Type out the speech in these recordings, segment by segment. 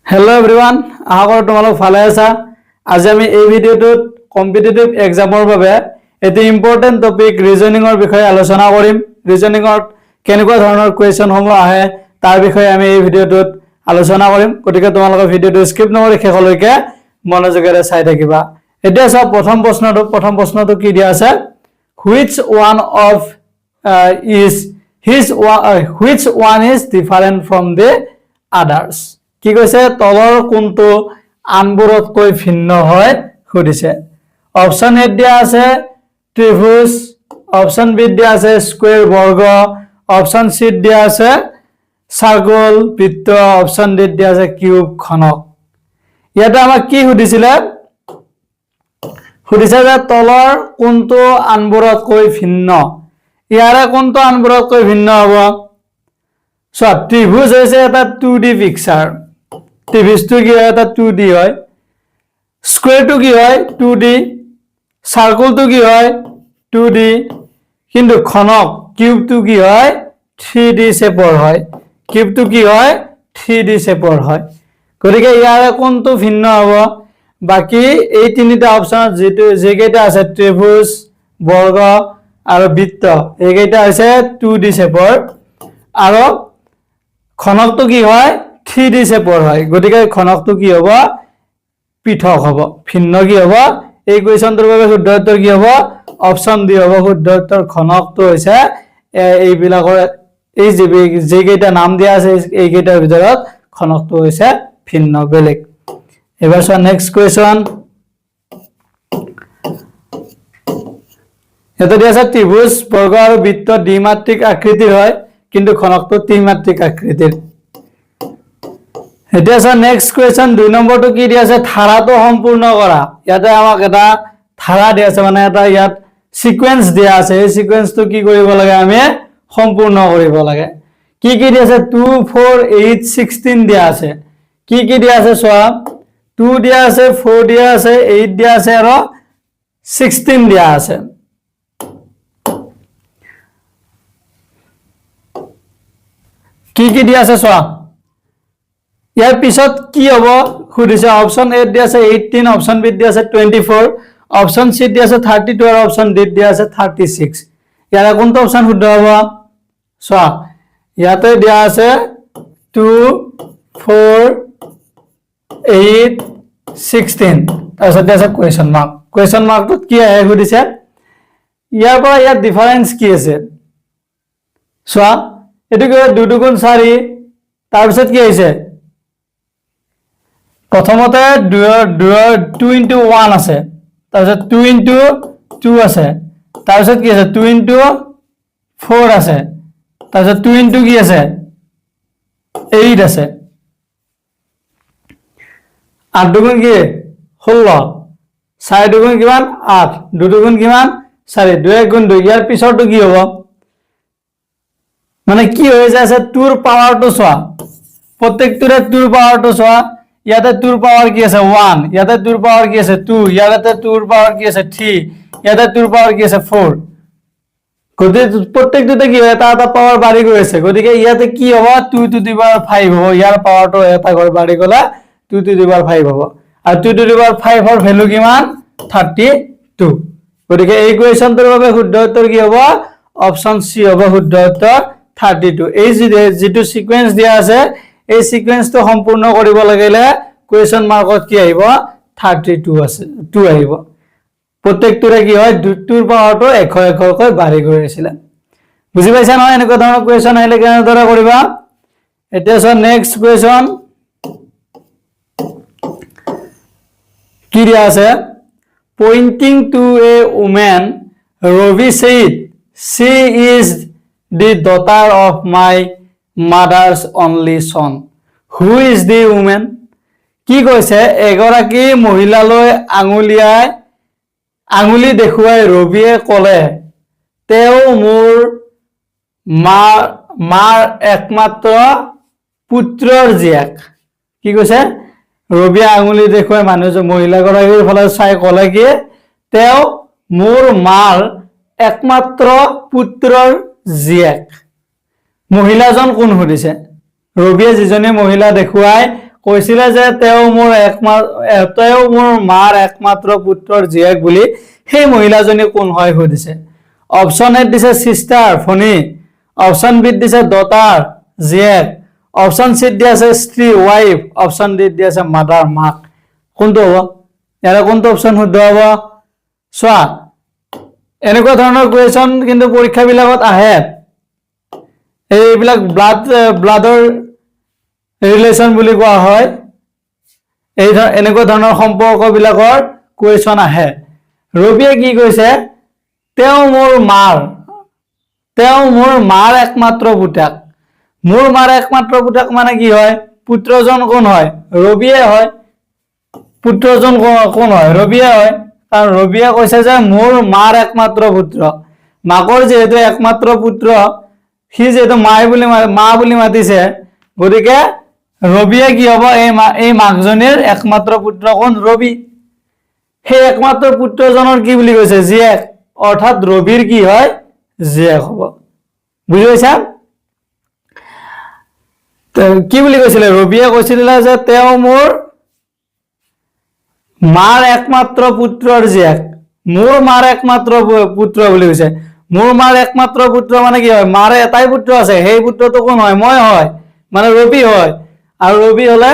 Hello everyone आशा करो तुम्हारा ভালে আছা। আজি আমি এই ভিডিওটোত কম্পিটিটিভ এক্সামৰ বাবে এটি ইম্পৰ্টেন্ট টপিক ৰিজনিংৰ বিষয়ে আলোচনা কৰিম। ৰিজনিংত কেনেকুৱা ধৰণৰ কোৱেশ্চন সমূহ আহে তাৰ বিষয়ে আমি এই ভিডিওটোত আলোচনা কৰিম। গতিকে তোমালোকে ভিডিওটো স্কিপ নকৰি শেষলৈকে মনোযোগেৰে চাই থাকিবা। এতিয়া সব প্ৰথম প্ৰশ্নটো কি দিয়া আছে, which one is different from the others। কি কৈছে, তলৰ কোনটো আনবোৰতকৈ ভিন্ন হয় সুধিছে। অপচন এ দিয়া আছে ত্ৰিভুজ, অপচন বি দিয়া আছে স্কয়াৰ বৰ্গ, অপচন সি দিয়া আছে সাৰ্কল বৃত্ত, অপচন ডি দিয়া আছে কিউব ঘনক। ইয়াতে আমাক কি সুধিছিলে, সুধিছে যে তলৰ কোনটো আনবোৰতকৈ ভিন্ন। ইয়াৰে কোনটো আনবোৰতকৈ ভিন্ন হ'ব। সব ত্ৰিভুজ হৈছে এটা 2D পিকচাৰ। ত্ৰিভুজটো কি হয়, এটা 2D হয়। স্কয়াৰটো কি হয় 2D, সাৰ্কলটো কি হয় 2D, কিন্তু ঘনক কিউবটো কি হয় 3D শেপৰ হয়। কিউবটো কি হয় 3D শেপৰ হয়। গতিকে ইয়াৰে কোনটো ভিন্ন হ'ব। বাকি এই তিনিটা অপচনত যেকেইটা আছে ত্ৰিভুজ, বৰ্গ আৰু বৃত্ত, এইকেইটা হৈছে 2D শেপৰ আৰু ঘনকটো কি হয় 3D শেপৰ হয়। গতিকে ঘনকটো কি হ'ব, পৃথক হ'ব, ভিন্ন কি হ'ব। এই কোৱেশ্চনটোৰ বাবে শুদ্ধ উত্তৰ কি হ'ব, অপচন ডি হ'ব শুদ্ধ উত্তৰ। ঘনকটো হৈছে এইবিলাকৰ এই যেকেইটা নাম দিয়া আছে এইকেইটাৰ ভিতৰত ঘনকটো হৈছে ভিন্ন বেলেগ। এবাৰ চোৱা নেক্সট কোৱেশ্চন। এটা দিয়া আছে ত্ৰিভুজ, বৰ্গ আৰু বৃত্ত দ্বিমাত্ৰিক আকৃতিৰ হয় কিন্তু ঘনকটো ত্ৰিমাত্ৰিক আকৃতিৰ। এতিয়া আছে নেক্সট কোৱেশ্চন। 2 নম্বৰটো কি দিয়া আছে, ধাৰাটো সম্পূৰ্ণ কৰা। ইয়াতে আমাক এটা ধাৰা দিয়া আছে, মানে এটা ইয়াত সিকোয়েন্স দিয়া আছে। এই সিকোয়েন্সটো কি কৰিব লাগে, আমি সম্পূৰ্ণ কৰিব লাগে। কি কি দিয়া আছে 2 4 8 16 দিয়া আছে। কি কি দিয়া আছে চোৱা, 2 দিয়া আছে, 4 দিয়া আছে, 8 দিয়া আছে আৰু 16 দিয়া আছে। কি কি দিয়া আছে চোৱা, ইয়াৰ পিছত কি হ'ব সুধিছে। অপচন এ দিয়া আছে 18, অপচন বি দিয়া আছে 24, অপচন সি দিয়া আছে 32 আৰু অপচন ডি দিয়া আছে 36। ইয়াৰ কোনটো অপচন শুদ্ধ হ'ব চোৱা, ইয়াতে দিয়া আছে 2 4 8 16, তাৰপিছত দিয়া আছে কুৱেশ্যন মাৰ্ক। কুৱেশ্যন মাৰ্কটোত কি আহে সুধিছে, ইয়াৰ পৰা ইয়াৰ ডিফাৰেন্স কি আছে চোৱা। এইটো কি হয় 2 2 গুণ 4, তাৰপিছত কি আহিছে, প্ৰথমতে 2 into 1 আছে, তাৰপিছত 2 into 2 আছে, তাৰপিছত কি আছে 2 into 4 আছে, তাৰপিছত 2 into কি আছে 8 আছে। 8 দুগুণ কি 16, 4 দুগুণ কিমান 8, 2 দুগুণ কিমান 4, 2 1 গুণ 2। ইয়াৰ পিছৰটো কি হ'ব, মানে কি হৈ যাইছে টুৰ পাৱাৰটো চোৱা, প্ৰত্যেকটোৰে টুৰ পাৱাৰটো চোৱা। ইয়াতে টুৰ পাৱাৰ কি আছে 1, ইয়াতে টুৰ পাৱাৰ কি আছে 2, ইয়াতে টুৰ পাৱাৰ কি আছে 3, ইয়াতে টুৰ পাৱাৰ কি আছে 4। গতিকে প্ৰত্যেকটোতে কি হয় এটা এটা পাৱাৰ বাঢ়ি গৈ আছে। গতিকে ইয়াতে কি হ'ব 2 to the power 5 হ'ব। ইয়াৰ পাৱাৰটো এটা ঘৰ বাঢ়ি গ'লে 2 to the power 5 হ'ব। আৰু 2 to the power 5 ৰ ভ্যালু কিমান 32। গতিকে এই কোৱেশ্চনটোৰ বাবে শুদ্ধ উত্তৰ কি হ'ব, অপচন সি হ'ব শুদ্ধ উত্তৰ 32। এই যেটো সিকোয়েন্স দিয়া আছে এই সিকোয়েন্সটো সম্পূৰ্ণ কৰিব লাগিলে কুৱেশ্চন মাৰ্কত কি আহিব 32 আছে 2 আহিব। প্ৰত্যেকটোৰে কি হয় 2ৰ পাৱাৰটো 1 কৈ বাঢ়ি গৈ আছিল। বুজি পাইছা নহয়, এনেকুৱা ধৰণৰ কুৱেশ্চন আহিলে কেনেদৰে কৰিবা। এতিয়া চোৱা নেক্সট কুৱেশ্চন কি দিয়া আছে, pointing to a woman, Ravi said she is the daughter of my mother's only son. Who is the woman? কি কৈছে, এগৰাকী মহিলালৈ আঙুলি দেখুৱাই ৰবিয়ে ক'লে তেওঁ মোৰ মাৰ একমাত্ৰ পুত্ৰৰ জীয়েক। কি কৈছে, ৰবিয়ে আঙুলি দেখুৱাই মহিলাগৰাকীৰ ফালে চাই ক'লে কি তেওঁ মোৰ মাৰ একমাত্ৰ পুত্ৰৰ জীয়েক। মহিলাজন কোন সুধিছে, ৰবিয়ে যিজনী মহিলা দেখুৱাই কৈছিলে যে তেওঁ মোৰ মাৰ একমাত্ৰ পুত্ৰৰ জীয়েক বুলি সেই মহিলাজনী কোন হয় সুধিছে। অপশ্যন এত দিছে সিস্টাৰ ভনী, অপশ্যন বিত দিছে ডটাৰ জীয়েক, অপশ্যন চিত দিয়া আছে স্ত্ৰী ৱাইফ, অপশ্যন ডিত দিয়া আছে মাদাৰ মাক। কোনটো হ'ব? ইয়াৰে কোনটো অপশ্যন শুদ্ধ হ'ব? চোৱা, এনেকুৱা ধৰণৰ কুৱেশ্যন কিন্তু পৰীক্ষাবিলাকত আহে। এইবিলাক ব্লাডৰ ৰিলেশ্যন বুলি কোৱা হয়। এনেকুৱা ধৰণৰ সম্পৰ্কবিলাকৰ কুৱেশ্যন আহে। ৰবিয়ে কি কৈছে? তেওঁ মোৰ মাৰ একমাত্ৰ পুতেক। মোৰ মাৰ একমাত্ৰ পুতেক মানে কি হয়? পুত্ৰজন কোন হয়? ৰবিয়ে হয়। পুত্ৰজন কোন হয়? ৰবিয়ে হয়। কাৰণ ৰবিয়ে কৈছে যে মোৰ মাৰ একমাত্ৰ পুত্ৰ। মাকৰ যিহেতু একমাত্ৰ পুত্ৰ, সি যিহেতু মা বুলি মাতিছে, গতিকে ৰবিয়ে কি হ'ব? এই মাকজনীৰ একমাত্ৰ পুত্ৰ কোন? ৰবি। সেই একমাত্ৰ পুত্ৰজনৰ কি বুলি কৈছে? জীয়েক। অৰ্থাৎ ৰবিৰ কি হয়? জীয়েক হ'ব। বুজি পাইছা? কি বুলি কৈছিলে? ৰবিয়ে কৈছিলে যে তেওঁ মোৰ মাৰ একমাত্ৰ পুত্ৰৰ জীয়েক। মোৰ মাৰ একমাত্ৰ পুত্ৰ বুলি কৈছে। মোৰ মাৰ একমাত্ৰ পুত্ৰ মানে কি হয়? মাৰে এটাই পুত্ৰ আছে, সেই পুত্ৰটো কোন হয়? মই হয়, মানে ৰবি হয়। আৰু ৰবি হলে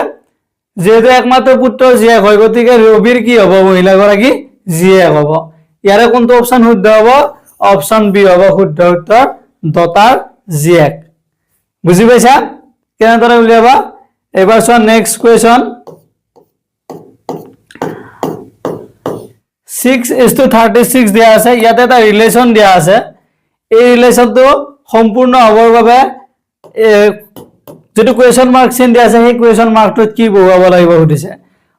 যিহেতু একমাত্ৰ পুত্ৰৰ জীয়েক হয়, গতিকে ৰবিৰ কি হ'ব? মহিলাগৰাকী জীয়েক হ'ব। ইয়াৰে কোনটো অপশ্যন শুদ্ধ হ'ব? অপশ্যন বি হ'ব শুদ্ধ উত্তৰ, ডটাৰ জীয়েক। বুজি পাইছা কেনেদৰে উলিয়াবা? এবাৰ চোৱা নেক্সট কুৱেশ্যন। 6:36 দিয়া আছে। ইয়াতে এটা ৰিলেশ্যন দিয়া আছে। এই ৰিলেশ্যনটো সম্পূৰ্ণ হ'বৰ বাবে যেটো কুৱেশ্যন মাৰ্ক চিন দিয়া আছে, সেই কুৱেশ্যন মাৰ্কটোত কি বহুৱাব লাগিব সুধিছে।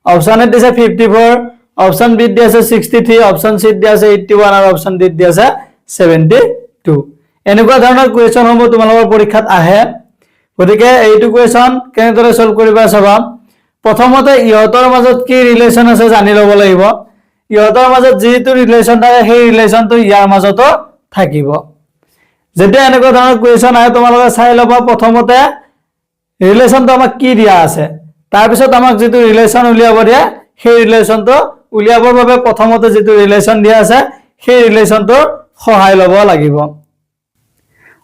অপশ্যন এত দিছে 54, অপশ্যন বিত দিয়া আছে 63, অপশ্যন চিত দিয়া আছে 81 আৰু অপশ্যন ডিত দিয়া আছে 72। এনেকুৱা ধৰণৰ কুৱেশ্যন সমূহ তোমালোকৰ পৰীক্ষাত আহে। গতিকে এইটো কুৱেশ্যন কেনেদৰে সলভ কৰিবা চাবা। প্ৰথমতে ইহঁতৰ মাজত কি ৰিলেশ্যন আছে জানি ল'ব লাগিব। ইহঁতৰ মাজত যিটো ৰিলেশ্যন থাকে, সেই ৰিলেশ্যনটো ইয়াৰ মাজতো থাকিব। যেতিয়া এনেকুৱা ধৰণৰ কুৱেশ্যন আহে, তোমালোকে চাই ল'বা প্ৰথমতে ৰিলেশ্যনটো আমাক কি দিয়া আছে, তাৰপিছত আমাক যিটো ৰিলেশ্যন উলিয়াব দিয়ে, সেই ৰিলেশ্যনটো উলিয়াবৰ বাবে প্ৰথমতে যিটো ৰিলেশ্যন দিয়া আছে, সেই ৰিলেশ্যনটোৰ সহায় ল'ব লাগিব।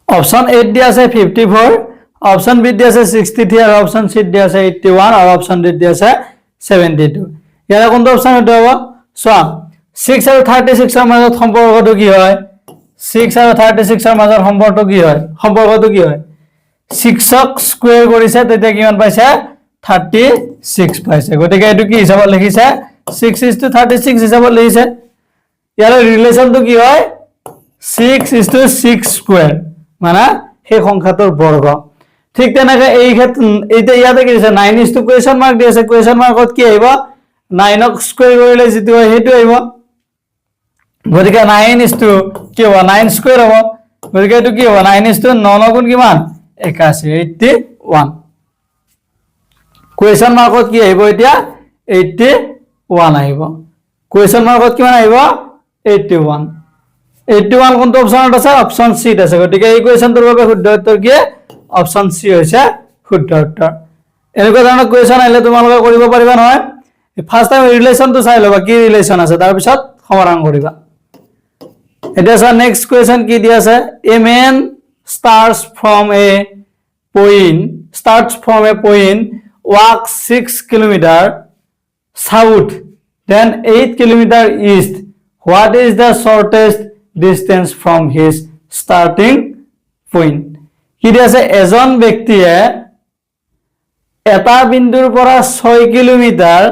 অপশ্যন এত দিয়া আছে 54, অপশ্যন বিত দিয়া আছে 63 আৰু অপশ্যন চিত দিয়া আছে 81 আৰু অপশ্যন ডিত দিয়া আছে 72। ইয়াৰে কোনটো অপশ্যন শুদ্ধ হ'ব? চোৱা, 6 আৰু 36ৰ মাজত সম্পৰ্কটো কি হয়? 6 আৰু 36ৰ মাজত সম্পৰ্কটো কি হয়? 6ক স্কুৱেৰ কৰিছে, তেতিয়া কিমান পাইছে? 36 পাইছে। গতিকে এইটো কি হিচাপত লিখিছে? 6:36 হিচাপত লিখিছে। ইয়াৰে ৰিলেশ্যনটো কি হয়? 6:6 স্কুৱেৰ, মানে সেই সংখ্যাটোৰ বৰ্গ। ঠিক তেনেকে এই ক্ষেত্ৰত ইয়াতে কি দিছে? 9 কুৱেশ্যন মাৰ্ক দি আছে। কুৱেশ্যন মাৰ্কত কি আহিব? 9ক স্কুৱেৰ কৰিলে যিটো হয় সেইটো আহিব। গতিকে 9 কি হ'ব? 9 স্কুৱেৰ হ'ব। গতিকে এইটো কি হ'ব? 9 গুণ কিমান? 81, 81। কুৱেশ্যন মাৰ্কত কি আহিব এতিয়া? 81 আহিব। কুৱেশ্যন মাৰ্কত কিমান আহিব? 81। 81 কোনটো অপশ্যনত আছে? অপশ্যন চিত আছে। গতিকে এই কুৱেশ্যনটোৰ বাবে শুদ্ধ উত্তৰ কি? অপশ্যন চি হৈছে শুদ্ধ উত্তৰ। এনেকুৱা ধৰণৰ কুৱেশ্যন আহিলে তোমালোকে কৰিব পাৰিবা নহয়। ফাৰ্ষ্ট টাইম ৰিলেশ্যনটো চাই ল'বা, কি ৰিলেশ্যন আছে, তাৰপিছত সমাধান কৰিবা। এতিয়া চোৱা নেক্সট কুৱেশ্যন কি দিয়া আছে। এ man starts from a point walks 6 kilometer south then 8 kilometer east. What is the shortest distance from his starting point? কি দিয়া আছে? এজন ব্যক্তিয়ে এটা বিন্দুৰ পৰা 6 কিলোমিটাৰ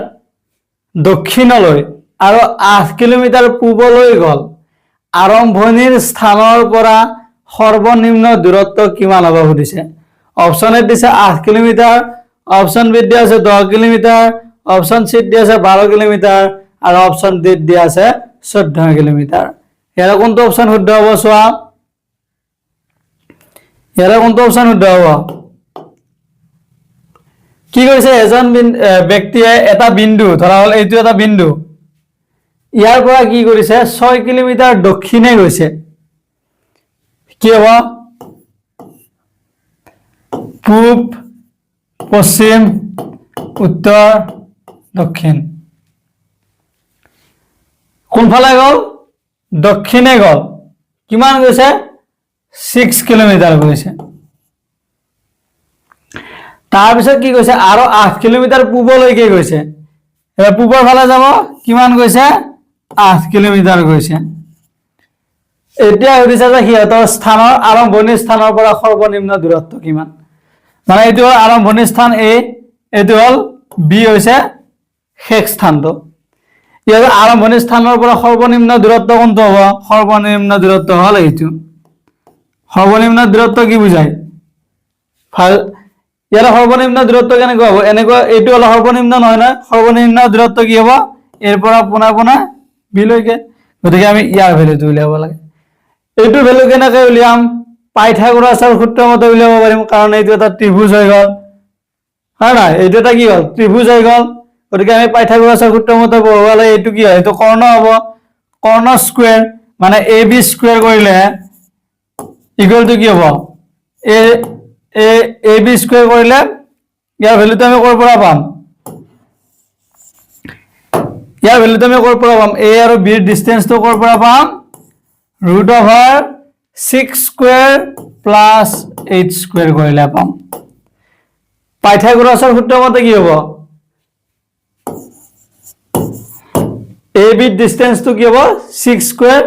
দক্ষিণলৈ আৰু 8 কিলোমিটাৰ পূবলৈ গ'ল। আৰম্ভণিৰ স্থানৰ পৰা সৰ্বনিম্ন দূৰত্ব কিমান হ'ব সুধিছে। অপশ্যন এত দিছে 8 কিলোমিটাৰ, অপশ্যন বিত দিয়া আছে 10 কিলোমিটাৰ, অপশ্যন চিত দিয়া আছে 12 কিলোমিটাৰ আৰু অপশ্যন ডিত দিয়া আছে 14 কিলোমিটাৰ। ইয়াৰে কোনটো অপশ্যন শুদ্ধ হ'ব চোৱা। ইয়াৰে কোনটো অপশ্যন শুদ্ধ হ'ব? কি কৈছে? এজন ব্যক্তিয়ে এটা বিন্দু, ধৰা হ'ল এইটো এটা বিন্দু, ইয়াৰ পৰা কি কৰিছে? 6 কিলোমিটাৰ দক্ষিণে গৈছে। কি হ'ব? পূব, পশ্চিম, উত্তৰ দক্ষিণ কোনফালে গ'ল দক্ষিণে গ'ল কিমান গৈছে 6 কিলোমিটাৰ গৈছে তাৰপিছত কি কৈছে আৰু 8 কিলোমিটাৰ পূবলৈকে গৈছে এবাৰ পূবৰ ফালে যাব কিমান গৈছে 8 কিলোমিটাৰ গৈছে এতিয়া সুধিছে যে সিহঁতৰ স্থানৰ আৰম্ভণি স্থানৰ পৰা সৰ্বনিম্ন দূৰত্ব কিমান মানে এইটো হ'ল আৰম্ভণি স্থান A এইটো হ'ল B হৈছে শেষ স্থানটো ইয়াৰ আৰম্ভণি স্থানৰ পৰা সৰ্বনিম্ন দূৰত্ব কোনটো হ'ব সৰ্বনিম্ন দূৰত্ব হ'ল এইটো সৰ্বনিম্ন দূৰত্ব কি বুজায় ইয়াৰ সৰ্বনিম্ন দূৰত্ব কেনেকুৱা হ'ব এনেকুৱা এইটো হ'ল সৰ্বনিম্ন নহয় না সৰ্বনিম্ন দূৰত্ব কি হ'ব এৰ পৰা পোনা B লৈকে গতিকে আমি ইয়াৰ ভ্যালুটো উলিয়াব লাগে এইটো ভ্যালু কেনেকৈ উলিয়াম পাইথাগোৰাছৰ সূত্ৰ মতে উলিয়াব পাৰিম কাৰণ এইটো এটা ত্ৰিভুজ হৈ গ'ল হয় না এইটো এটা কি হ'ল ত্ৰিভুজ হৈ গ'ল গতিকে আমি পাইথাগোৰাছৰ সূত্ৰ মতে বহুৱালে এইটো কি হয় এইটো কৰ্ণ হ'ব কৰ্ণ স্কয়াৰ মানে AB স্কয়াৰ কৰিলে ইকুয়াল টু কি হ'ব AB স্কয়াৰ কৰিলে ইয়াৰ ভ্যালুটো আমি ক'ৰ পৰা পাম ইয়াৰ ভ্যালুটো আমি ক'ৰ পৰা পাম A আৰু B ৰ ডিসটেন্সটো ক'ৰ পৰা পাম √6 স্কয়াৰ প্লাস 8 স্কয়াৰ কৰিলে পাম পাইথাগোৰাছৰ সূত্ৰ মতে কি হ'ব AB ডিসটেন্স তো কি হবে 6 স্কয়ার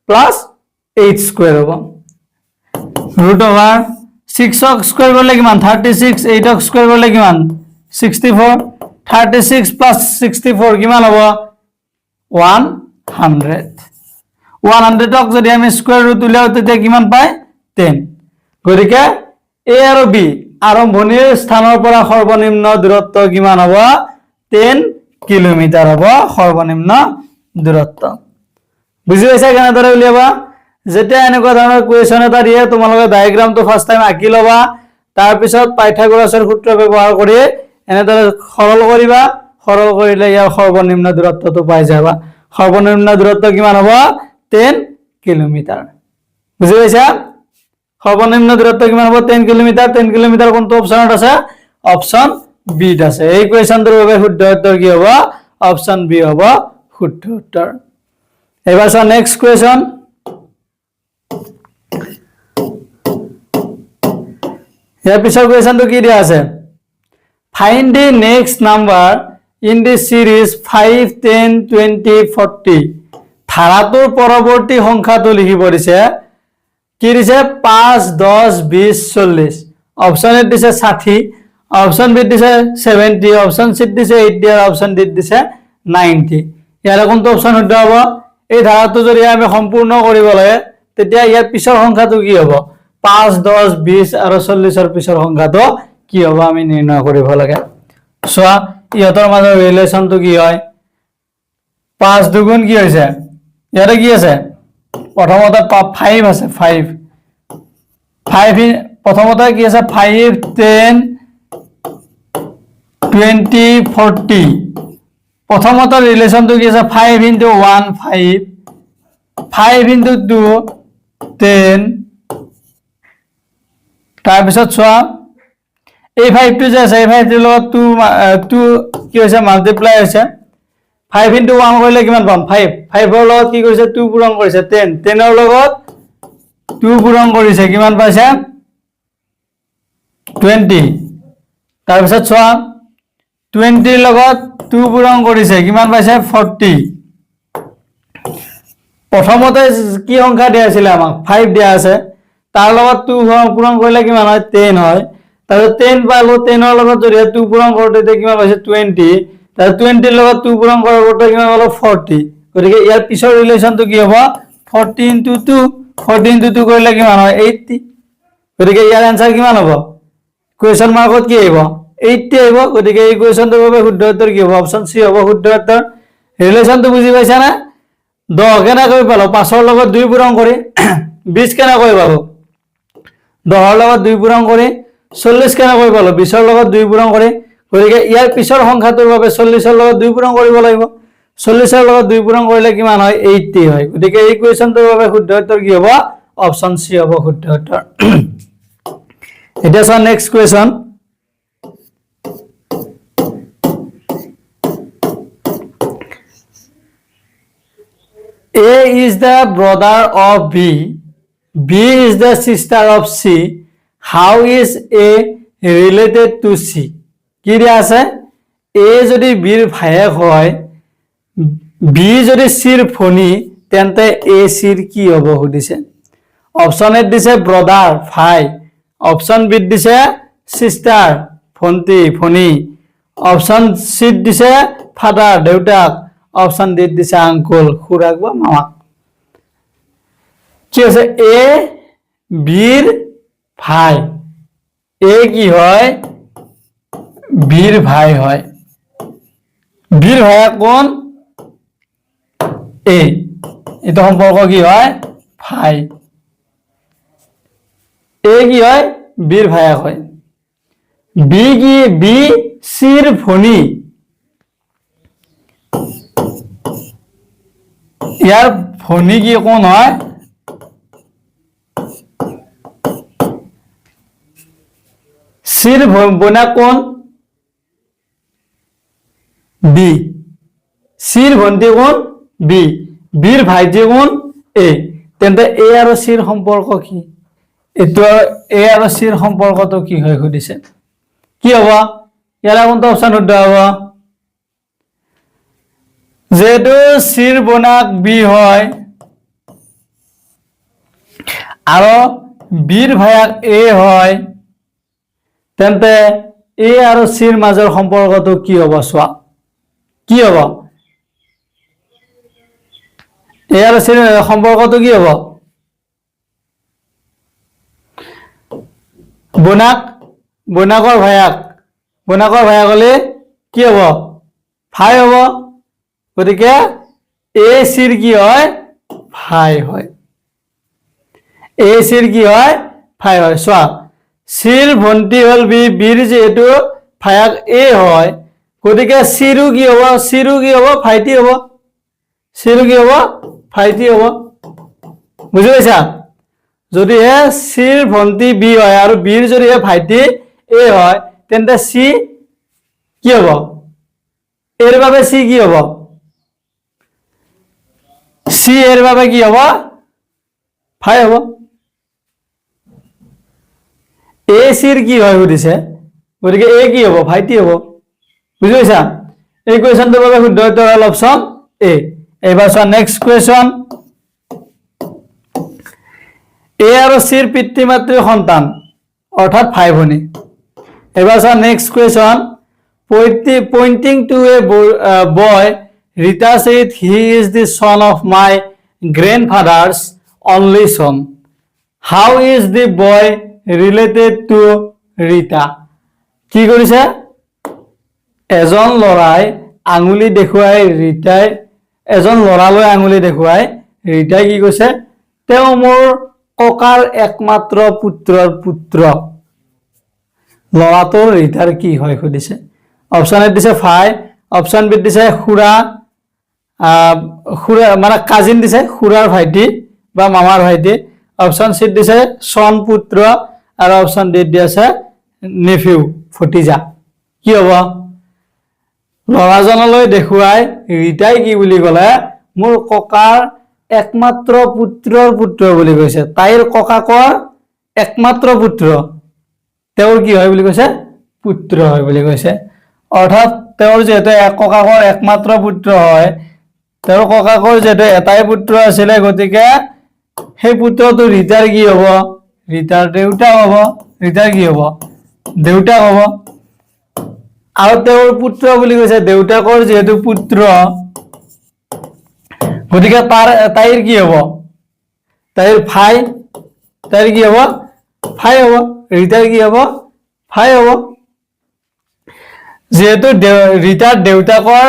প্লাস 8 স্কয়ার হবে √6 স্কয়ার করলে কিমান 36 8 স্কয়ার করলে কিমান 64 36 প্লাস 64 কিমান হবে 100 100 যদি আমি স্কয়ার রুট উলিয়াও তেতিয়া কিমান পাই 10 গতিকে A আৰু B আৰম্ভণিৰ স্থানৰ পৰা সৰ্বনিম্ন দূৰত্ব কিমান হ'ব 10 কিলোমিটাৰ হ'ব সৰ্বনিম্ন দূৰত্ব বুজি পাইছা কেনেদৰে উলিয়াবা যেতিয়া এনেকুৱা ধৰণৰ কোৱেশ্চন এটা দিয়ে তোমালোকে ডায়াগ্ৰামটো ফাৰ্স্ট টাইম আঁকি লবা তাৰ পিছত পাইথাগোৰাছৰ সূত্ৰ ব্যৱহাৰ কৰি এনেদৰে সৰল কৰিবা সৰল কৰিলে ইয়াৰ সৰ্বনিম্ন দূৰত্বটো পাই যাবা সৰ্বনিম্ন দূৰত্ব কিমান হ'ব 10 কিলোমিটাৰ বুজি পাইছা সৰ্বনিম্ন দূৰত্ব কিমান হ'ব 10 কিলোমিটাৰ কোনটো অপচনত আছে অপচন বি ত আছে এই কোৱেশ্চনটোৰ বাবে শুদ্ধ উত্তৰ কি হ'ব অপচন বি হ'ব শুদ্ধ উত্তৰ এবাৰ চোৱা নেক্সট কোৱেশ্চন ইয়াৰ পিছৰ কোৱেশ্চনটো কি দিয়া আছে find the next number in the series 5 10 20 40 ধাৰাটোৰ পৰৱৰ্তী সংখ্যাটো লিখিব দিছে কি দিছে 5 10 20 40 অপচন এ দিছে 60 অপচন বি দিছে 70 অপচন সি দিছে 80 আর অপচন ডি দিছে 90 ইয়াৰ কোনটো অপচন শুদ্ধ হ'ব এই ধাৰাটো যদি আমি সম্পূৰ্ণ কৰিব লাগে তেতিয়া ইয়াৰ পিছৰ সংখ্যাটো কি হ'ব 5 10 20 আৰু 40 ৰ পিছৰ সংখ্যাটো কি হ'ব আমি নিৰ্ণয় কৰিব লাগে সোৱা ইহতৰ মাজৰ ৰিলেচনটো কি হয় 5 দুগুণ কি হৈছে ইয়াৰে কি আছে প্ৰথমতে 5 আছে 5 প্ৰথমতে কি আছে 5 10 20 40 প্ৰথমতে ৰিলেচনটো কি আছে 5 into 1 5 into 2 10 তাৰ পিছত চোৱা এই 5 টো যে আছে এই 5 টোৰ লগত 2 কি হৈছে মাল্টিপ্লাই হৈছে 5 into 1 কৰিলে কিমান পাম 5 ৰ লগত কি কৰিছে 2 পূৰণ কৰিছে 10 10 ৰ লগত 2 পূৰণ কৰিছে কিমান পাইছে 20 তাৰ পিছত চোৱা 20 ৰ লগত 2 পূৰণ কৰিছে কিমান পাইছে 40 প্ৰথমতে কি সংখ্যা দিয়া আছিল আমাক 5 দিয়া আছে তাৰ লগত 2 পূৰণ কৰিলে কিমান হয় 10 হয় তাৰপিছত 10 পালো 10 ৰ লগত যদি 2 পূৰণ কৰোতে কিমান পাইছে 20 তাৰ 20 ৰ লগত 2 পূৰণ কৰোতে কিমান পালো 40 গতিকে ইয়াৰ পিছৰ ৰিলেচনটো কি হ'ব 40 into 2 কৰিলে কিমান হয় 80 গতিকে ইয়াৰ আনসাৰ কিমান হ'ব কোৱেশ্চন মাৰ্কত কি আহিব 80 আহিব গতিকে এই কোৱেশ্চনটোৰ বাবে শুদ্ধ উত্তৰ কি হ'ব অপচন সি হ'ব শুদ্ধ উত্তৰ ৰিলেচনটো বুজি পাইছা না 10 কেনেকৈ পালো 5 ৰ লগত 2 পূৰণ কৰি 20 কেনেকৈ পালো 10 ৰ লগত 2 পূৰণ কৰি 40 কেনেকৈ পালো 20 ৰ লগত 2 পূৰণ কৰি গতিকে ইয়াৰ পিছৰ সংখ্যাটোৰ বাবে 40 ৰ লগত 2 পূৰণ কৰিব লাগিব 40 ৰ লগত 2 পূৰণ কৰিলে কিমান হয় 80 হয় গতিকে এই কোৱেশ্চনটোৰ বাবে শুদ্ধ উত্তৰ কি হ'ব অপচন সি হ'ব শুদ্ধ উত্তৰ এটা চোৱা next question A is the brother of B. B is the sister of C. How is A related to C? কি দিয়া আছে? A যদি বিৰ ভায়েক হয়, B যদি চিৰ ভনী, তেন্তে A চিৰ কি হ'ব সুধিছে। অপশ্যন এ দিছে ব্ৰদাৰ ভাই, অপশ্যন বি দিছে সিস্টাৰ ভন্টি ভনী, অপশ্যন সি দিছে ফাদাৰ দেউতাক, অপশ্যন ডি দিছে আঙ্কল খুৰাক বা মামাক। কি আছে? এ বিৰ ভাই, এ কি হয়? বিৰ ভাই হয়। বিৰ ভাইক কোন? এ, এটা সম্পৰ্ক কি হয়? ভাই। এ কি হয়? বিৰ ভাইক হয়। বি কি? বি চিৰ ভনী, ইয়াৰ ভনী কি কোন হয়? চিৰ বোনা কোন? বি। চিৰ ভন্টি কোন? বি। বিৰ ভাইটি কোন? এ। তেন্তে এ আৰু চিৰ সম্পৰ্ক কি? এইটো এ আৰু চিৰ সম্পৰ্কটো কি হয় সুধিছে। কি হব? ইয়াৰ কোনটো অপশ্যন শুদ্ধ হব? যেহেতু চিৰ বোনাক বি হয় আৰু বিৰ ভায়াক এ হয়, তেন্তে এ আৰু চিৰ মাজৰ সম্পৰ্কটো কি হব চোৱা। কি হব? এ আৰু চিৰ সম্পৰ্কটো কি হব? বোনাকৰ ভায়াক হলে কি হব? ভাই হব। গতিকে এ চিৰ কি হয়? ভাই হয়। এ চিৰ কি হয়? ভাই হয়। চোৱা, চিৰ ভন্টি হল বি, বিৰ যেহেতু ভায়াক এ হয়, গতিকে চিৰো কি হব? চিৰো কি হব? ভাইটি হব। চিৰো কি হব? ভাইটি হব। বুজি পাইছা? যদিহে চিৰ ভন্টি বি হয় আৰু বিৰ যদিহে ভাইটি এ হয়, তেন্তে চি কি হব? এর বাবে সি কি হব? সি এর বাবে কি হব? ভাই হব। এ সির কি হয় সুধিছে, গতিকে এ কি হব? ভাইটি হব। বুজি পাইছা? এই কুৱেশ্যনটোৰ বাবে শুদ্ধ উত্তৰ হল অপশ্যন এ। এবাৰ চোৱা নেক্সট কুৱেশ্যন। এ আৰু চিৰ পিতৃ মাতৃ সন্তান অৰ্থাৎ ভাই ভনী। এবাৰ চোৱা next question. Pointing to a boy, Rita said he is the son of my grandfather's only son. How is the boy related to Rita? কি কৰিছে? এজন লৰাই আঙুলি দেখুৱাই ৰীতাই, এজন লৰালৈ আঙুলি দেখুৱাই ৰীতাই কি কৈছে? তেওঁ মোৰ ককাৰ একমাত্ৰ পুত্ৰৰ পুত্ৰ। লৰাটোৰ ৰীতাৰ কি হয় সুধিছে। অপশ্যন এ দিছে ভাই, অপশ্যন বি দিছে খুৰা, মানে কাজিন দিছে, খুৰাৰ ভাইটি বা মামাৰ ভাইটি, অপশ্যন সি দিছে চন পুত্ৰ, আৰু অপশ্যন ডি দিছে নেফিউ ভতিজা। কি হব? লৰাজনলৈ দেখুৱাই ৰীতাই কি বুলি কলে? মোৰ ককাৰ একমাত্ৰ পুত্ৰৰ পুত্ৰ বুলি কৈছে। তাইৰ ককাকৰ একমাত্ৰ পুত্ৰ, তেওঁৰ কি হয় বুলি কৈছে? পুত্ৰ হয় বুলি কৈছে। অৰ্থাৎ তেওঁৰ যিহেতু ককাকৰ একমাত্ৰ পুত্ৰ হয়, তেওঁৰ ককাকৰ যিহেতু এটাই পুত্ৰ আছিলে, গতিকে সেই পুত্ৰটো ৰীতাৰ কি হব? ৰীতাৰ দেউতাক হব। ৰীতাৰ কি হব? দেউতাক হব। আৰু তেওঁৰ পুত্ৰ বুলি কৈছে, দেউতাকৰ যিহেতু পুত্ৰ, গতিকে তাইৰ কি হব? তাইৰ ভাই। তাইৰ কি হব? ভাই হব। ৰীতাৰ কি হব? ভাই হব। যেহেতু ৰীতাৰ দেউতাকৰ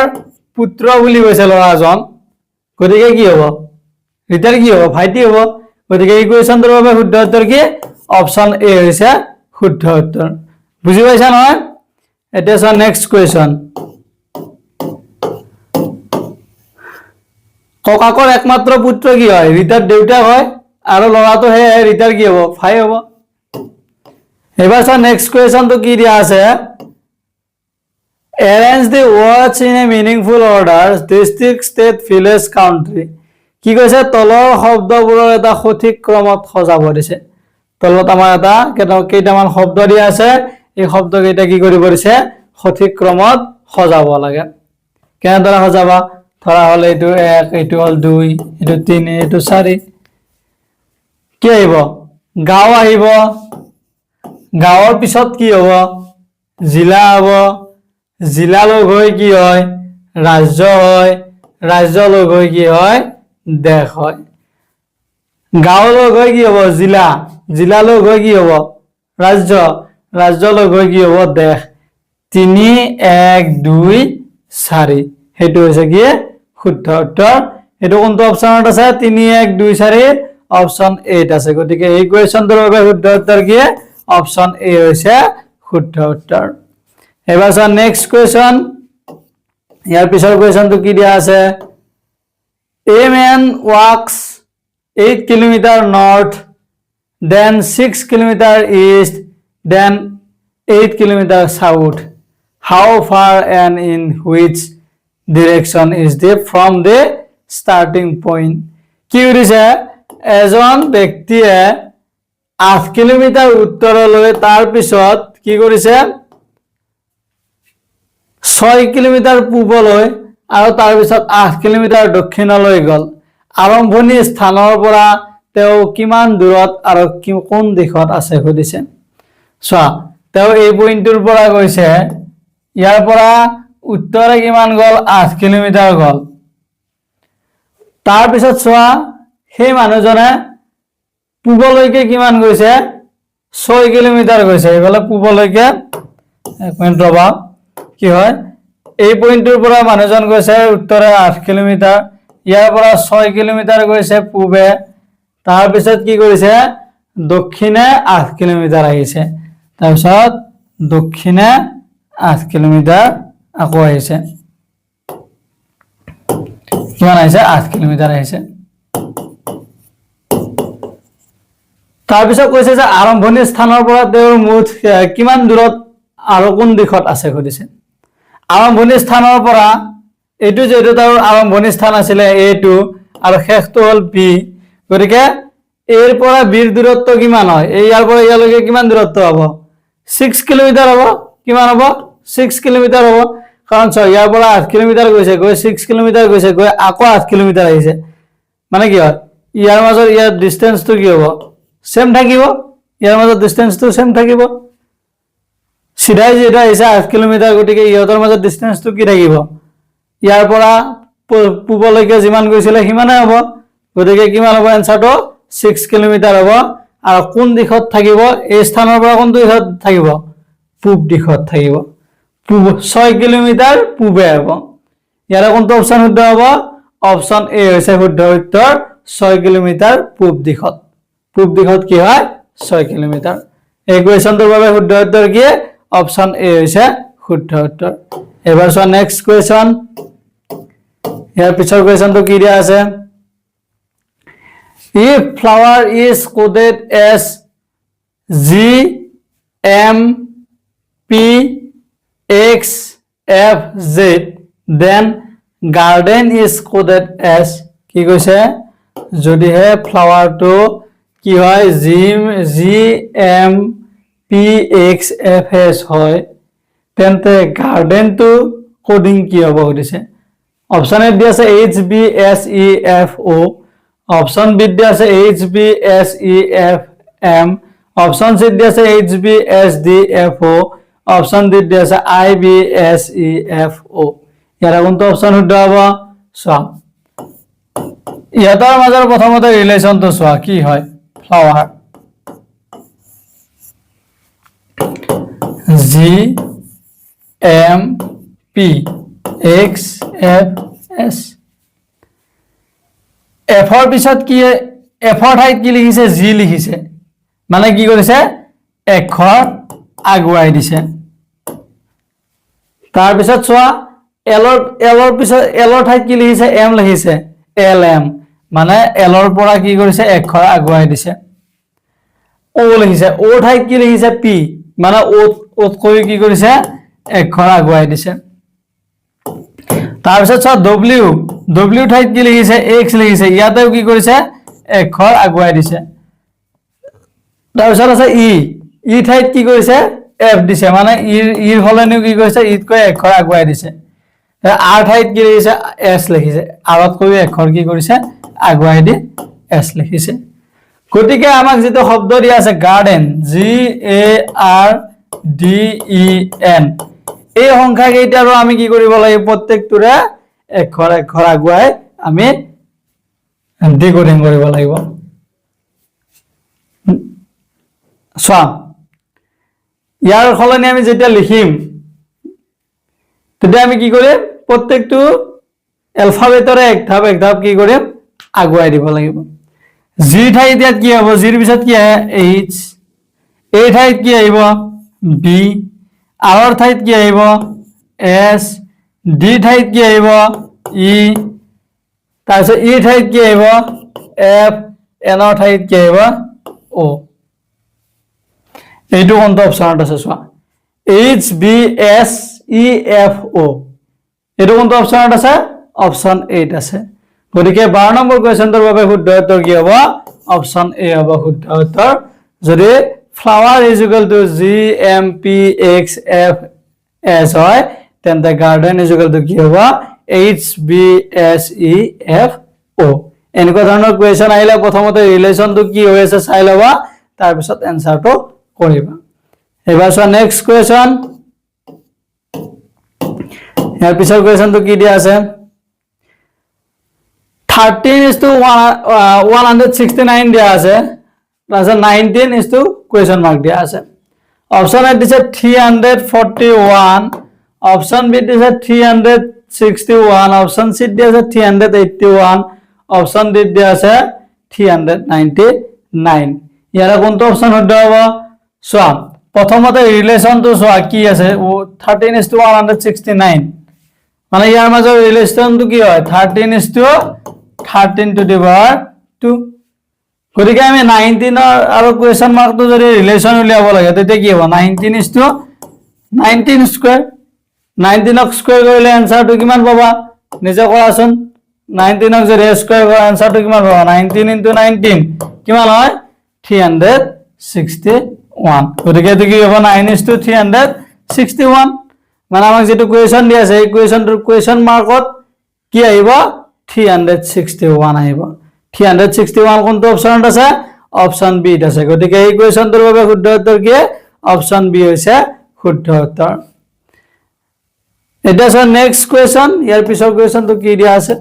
পুত্ৰ বুলি কৈছে লৰাজন, গতিকে কি হব? ৰীতাৰ কি হব? ভাইটি হব। গতিকে এই কুৱেশ্যনটোৰ বাবে শুদ্ধ উত্তৰ কি? অপশ্যন এ হৈছে শুদ্ধ উত্তৰ। বুজি পাইছা নহয়? এতিয়া চোৱা নেক্সট কুৱেশ্যন। ককাকৰ একমাত্ৰ পুত্ৰ কি হয়? ৰীতাৰ দেউতাক হয়, আৰু লৰাটো সেয়াই ৰীতাৰ কি হব? ভাই হব। এবাৰ চোৱা নেক্সট কুৱেশ্যনটো কি দিয়া আছে। Arrange the words in a meaningful order: district, state, village, country. কি কৈছে তলৰ শব্দবোৰৰ এটা সঠিক ক্ৰমত সজাব দিছে তলত আমাৰ এটা কেইটামান শব্দ দিয়া আছে এই শব্দ কেইটা কি কৰিব দিছে সঠিক ক্ৰমত সজাব লাগে কেনেদৰে সজাবা ধৰা হল এইটো 1 এইটো হল 2 এইটো 3 এইটো 4 কি আহিব গাঁও আহিব গাঁৱৰ পিছত কি হ'ব জিলা হ'ব জিলা লগ হৈ কি হয় ৰাজ্য হয় ৰাজ্য লগ হৈ কি হয় দেশ হয় গাঁও লগ হৈ কি হ'ব জিলা জিলা লগ হৈ কি হ'ব ৰাজ্য ৰাজ্য লগ হৈ কি হ'ব দেশ 3 1 2 4 হেতু হৈছে কি শুদ্ধ উত্তৰ এটো কোনটো অপচনত আছে 3 1 2 4 অপচন 8 আছে গতিকে এই কোৱেশ্চনটোৰ বাবে শুদ্ধ উত্তৰ কি অপচন এ হৈছে শুদ্ধ উত্তৰ এবাৰ চোৱা নেক্সট কোৱেশ্চন ইয়াৰ পিছৰ কোৱেশ্চনটো কি দিয়া আছে A man walks 8 kilometer north then 6 kilometer east then 8 kilometer south how far and in which direction is they from the starting point কি কৰিছে এজন ব্যক্তিয়ে 8 কিলোমিটাৰ উত্তৰলৈ তাৰ পিছত কি কৰিছে 6 কিলোমিটাৰ পূবলৈ আৰু তাৰ পিছত 8 কিলোমিটাৰ দক্ষিণলৈ গল আৰম্ভণি স্থানৰ পৰা তেওঁ কিমান দূৰত আৰু কোন দিশত আছে সুধিছে চোৱা তেওঁ এই পইণ্টৰ পৰা গৈছে ইয়াৰ পৰা উত্তৰে কিমান গল 8 কিলোমিটাৰ গল তাৰ পিছত চোৱা সেই মানুহজনে পূবলৈকে কিমান গৈছে 6 কিলোমিটাৰ গৈছে এফালে পূবলৈকে এক মিনিট ৰবা কি হয় এই পইণ্টৰ পৰা মানুহজন গৈছে উত্তৰে 8 কিলোমিটাৰ ইয়াৰ পৰা 6 কিলোমিটাৰ গৈছে পূবে তাৰ পিছত কি কৰিছে দক্ষিণে 8 কিলোমিটাৰ আহিছে তাৰ পিছত দক্ষিণে 8 কিলোমিটাৰ আকৌ আহিছে কিমান আহিছে 8 কিলোমিটাৰ আহিছে তাৰ পিছত কৈছে যে আৰম্ভণি স্থানৰ পৰা তেওঁৰ মুঠ কিমান দূৰত আৰু কোন দিশত আছে সুধিছে আৰম্ভণি স্থানৰ পৰা এইটো যেটো তাৰ আৰম্ভণি স্থান আছিল A2 আৰু শেষটো হল B গতিকে এৰ পৰা বিৰ দূৰত্ব কিমান হয় এই ইয়াৰ পৰা ইয়ালৈকে কিমান দূৰত্ব হ'ব 6 কিলোমিটাৰ হ'ব কিমান হ'ব 6 কিলোমিটাৰ হ'ব কাৰণ ইয়াৰ পৰা 8 কিলোমিটাৰ গৈছে গৈ 6 কিলোমিটাৰ গৈছে গৈ আকৌ 8 কিলোমিটাৰ আহিছে মানে কি হয় ইয়াৰ মাজৰ ইয়াৰ ডিসটেন্সটো কি হ'ব সেম থাকিব ইয়াৰ মাজৰ ডিসটেন্সটো সেম থাকিব সিধাই যেটা আহিছে 8 কিলোমিটাৰ গতিকে ইহঁতৰ মাজৰ ডিসটেন্সটো কি থাকিব ইয়াৰ পৰা পূবলৈকে যিমান গৈছিল সিমানে হ'ব গতিকে কিমান হ'ব এনসাৰটো 6 কিলোমিটাৰ হ'ব আৰু কোন দিশত থাকিব এই স্থানৰ পৰা কোন দিশত থাকিব পূব দিশত থাকিব পূব 6 কিলোমিটাৰ পূবে হ'ব ইয়াৰ কোনটো অপচন শুদ্ধ হ'ব অপচন এ হৈছে শুদ্ধ উত্তৰ 6 কিলোমিটাৰ পূব দিশত কি হয় 6 কিলোমিটাৰ এই কোৱেশ্চনটোৰ বাবে শুদ্ধ উত্তৰ কি অপচন এ হৈছে শুদ্ধ উত্তৰ এবাৰ চোৱা নেক্সট কোৱেশ্চন ইয়াৰ পিছৰ কোৱেশ্চনটো কি দিয়া আছে if flower is coded as G M P X F Z then garden is coded as কি কৈছে যদিহে ফ্লাৱাৰটো কি হয় G M P X F S হয় তেন্তে গার্ডেন টু কোডিং কি হ'ব সুধিছে অপচন এ দিয়া আছে H B S E F O option B দিয়া আছে H B S E F M option C দিয়া আছে H B S D F O option D দিয়া আছে I B S E F O ইয়াৰ কোনটো option শুদ্ধ হ'ব চোৱা ইয়াৰ মাজৰ প্ৰথমতে ৰিলেশনটো চোৱা কি হয় flower G M P X F S F ৰ পিছত কি F ৰ ঠাইত কি লিখিছে G লিখিছে মানে কি কৰিছে অক্ষৰ আগুৱাই দিছে তাৰ পিছত চোৱা L ৰ পিছত L ৰ ঠাইত কি লিখিছে M লিখিছে L M মানে L ৰ পৰা কি কৰিছে অক্ষৰ আগুৱাই দিছে O লিখিছে O ঠাইত কি লিখিছে P মানে O কৈ কি কৰিছে অক্ষৰ আগুৱাই দিছে তাৰ পিছত চোৱা w ঠাইত কি লিখিছে x লিখিছে ইয়াতেও কি কৰিছে অক্ষৰ আগুৱাই দিছে তাৰপিছত আছে ই ঠাইত কি কৰিছে f দিছে মানে ইৰ হলনিও কি কৰিছে ইতকৈ অক্ষৰ আগুৱাই দিছে r ঠাইত কি লিখিছে s লিখিছে rতকৈ অক্ষৰ কি কৰিছে আগুৱাই দি s লিখিছে গতিকে আমাক যেটো শব্দ দিয়া আছে garden G A R D E N এই সংখ্যা কেইটাৰো আমি কি কৰিব লাগিব প্ৰত্যেকটোৰে অক্ষৰ আগুৱাই আমি ডিকোডিং কৰিব লাগিব সো ইয়াৰ খলনি আমি যেতিয়া লিখিম তেতিয়া আমি কি কৰিম প্ৰত্যেকটো এলফাবেটৰে এক ধাপ কি কৰিম আগুৱাই দিব লাগিব জি ঠাইত ইয়াত কি হ'ব জিৰ পিছত কি আহে এইচ এ ঠাইত কি আহিব বি আৰৰ ঠাইত কি আহিব এছ ডি ঠাইত কি আহিব ই তাৰপিছত ই ঠাইত কি আহিব এফ এনৰ ঠাইত কি আহিব অ এইটো কোনটো অপচনত আছে চোৱা H B S E F O এইটো কোনটো অপচনত আছে অপচন 8 আছে গতিকে 12 নম্বৰ কোৱেশ্চনটোৰ বাবে শুদ্ধ উত্তৰ কি হ'ব অপচন এ হ'ব শুদ্ধ উত্তৰ যদি flower is equal to G M P X F S হয় তেন্তে গাৰ্ডেন ইজ ইকুৱেল টু কি হ'ব H B S E F O এনেকুৱা ধৰণৰ কোৱেশ্চন আহিলে প্ৰথমতে ৰিলেচনটো কি হৈ আছে চাই লবা তাৰ পিছত এনসাৰটো কৰিবা এবাৰ চোৱা নেক্সট কোৱেশ্চন ইয়াৰ পিছৰ কোৱেশ্চনটো কি দিয়া আছে 13:169 দিয়া আছে তাৰপিছত 19 question mark দিয়া আছে অপচন এ দিছে 341 অপচন বি দিছে 361 অপচন সি দিয়া আছে 381 অপচন ডি দিয়া আছে 399 ইয়াৰ কোনটো অপচন শুদ্ধ হ'ব চোৱা প্ৰথমতে ৰিলেচনটো চোৱা কি আছে 13:169 মানে ইয়াৰ মাজৰ ৰিলেচনটো কি হয় 13:13 to the power 2 গতিকে আমি 19 আৰু কোৱেশ্চন মাৰ্কটো যদি ৰিলেচন উলিয়াব লাগে তেতিয়া কি হ'ব 19 স্কয়াৰ 19 ক স্কয়াৰ কৰিলে আনসাৰটো কিমান পাবা নিজে কৰাচোন 19 ক যদি স্কয়াৰ কৰা আনসাৰটো কিমান পাবা 19 * 19 কিমান হয় 361 গতিকে এটো কি হ'ব 9:361 মানে আমাক যেটো কোৱেশ্চন দিয়া আছে এই কোৱেশ্চনটোৰ কোৱেশ্চন মাৰ্কত কি আহিব 361 আহিব 361 কোনটো অপচনত আছে অপচন বি ত আছে গতিকে এই কোৱেশ্চনটোৰ বাবে শুদ্ধ উত্তৰ কি অপচন বি হৈছে শুদ্ধ উত্তৰ এটা আছে নেক্সট কোৱেশ্চন ইয়াৰ পিছৰ কোৱেশ্চনটো কি দিয়া আছে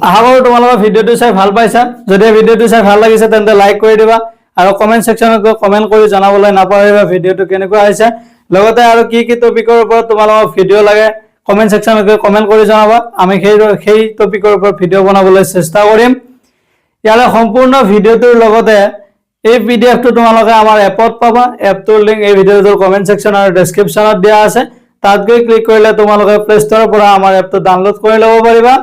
আহাবৰ তোমালোকৰ ভিডিওটো চাই ভাল পাইছা যদি ভিডিওটো চাই ভাল লাগিছে তেন্তে লাইক কৰি দিবা আৰু কমেন্ট সেকশনত গৈ কমেন্ট কৰি জনাবলৈ নাপাহৰিবা ভিডিওটো কেনেকুৱা হৈছে লগতে আৰু কি টপিকৰ ওপৰত তোমালোকৰ ভিডিও লাগে কমেন্ট সেকশনত গৈ কমেন্ট কৰি জনাবা আমি সেই টপিকৰ ওপৰত ভিডিও বনাবলৈ চেষ্টা কৰিম ইয়াৰে সম্পূৰ্ণ ভিডিওটোৰ লগতে এই পিডিএফটো তোমালোকে আমাৰ এপত পাবা এপটোৰ লিংক এই ভিডিওটোৰ কমেন্ট সেকশন আৰু ডেসক্ৰিপচনত দিয়া আছে তাত গৈ ক্লিক কৰিলে তোমালোকে প্লে ষ্টৰৰ পৰা আমাৰ এপটো ডাউনলোড কৰি ল'ব পাৰিবা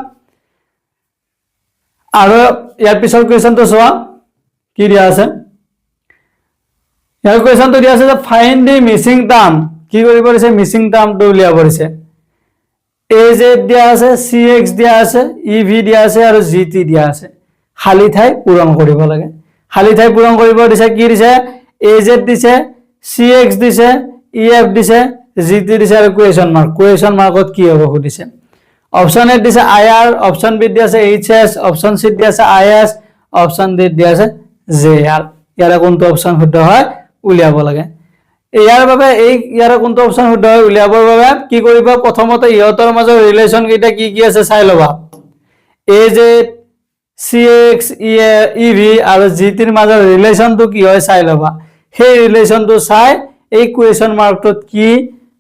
আৰু ইয়াৰ পিছৰ কোৱেশ্চনটো চোৱা কি দিয়া আছে ইয়াৰ কোৱেশ্চনটো দিয়া আছে যে ফাইন্ড দি মিসিং টাৰ্ম কি কৰিব দিছে মিসিং টার্মটো উলিয়াব দিছে az দিয়া আছে cx দিয়া আছে ev দিয়া আছে আৰু gt দিয়া আছে খালি ঠাই পূৰণ কৰিব লাগে খালি ঠাই পূৰণ কৰিব দিছে কি দিছে az দিছে cx দিছে ef দিছে gt দিছে আৰু কোৱেশ্চন মাৰ্কত কি হ'ব সুধিছে অপচন এ দিছে ir অপচন বি দিয়া আছে hs অপচন সি দিয়া আছে is অপচন ডি দিয়া আছে jr ইয়াৰ কোনটো অপচন শুদ্ধ হয় উলিয়াব লাগে ইয়াৰ বাবে ইয়াৰ কোনটো অপচন শুদ্ধ হয় উলিয়াবৰ বাবে কি কৰিবা প্ৰথমতে ইহতৰ মাজৰ ৰিলেচন কেইটা কি আছে চাই লবা az cx ev আৰু gt ৰ মাজৰ ৰিলেচনটো কি হয় চাই লবা সেই ৰিলেচনটো চাই এই কোৱেশ্চন মাৰ্কটোত কি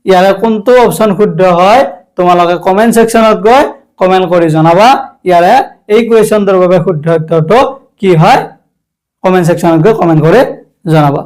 ইয়াৰ কোনটো অপচন শুদ্ধ হয় তোমালোকে কমেন্ট সেকশনত গৈ কমেন্ট কৰি জনাবা ইয়াৰে এই কোৱেশ্চনটোৰ বাবে শুদ্ধ উত্তৰটো কি হয় কমেন্ট সেকশনত গৈ কমেন্ট কৰি জনাবা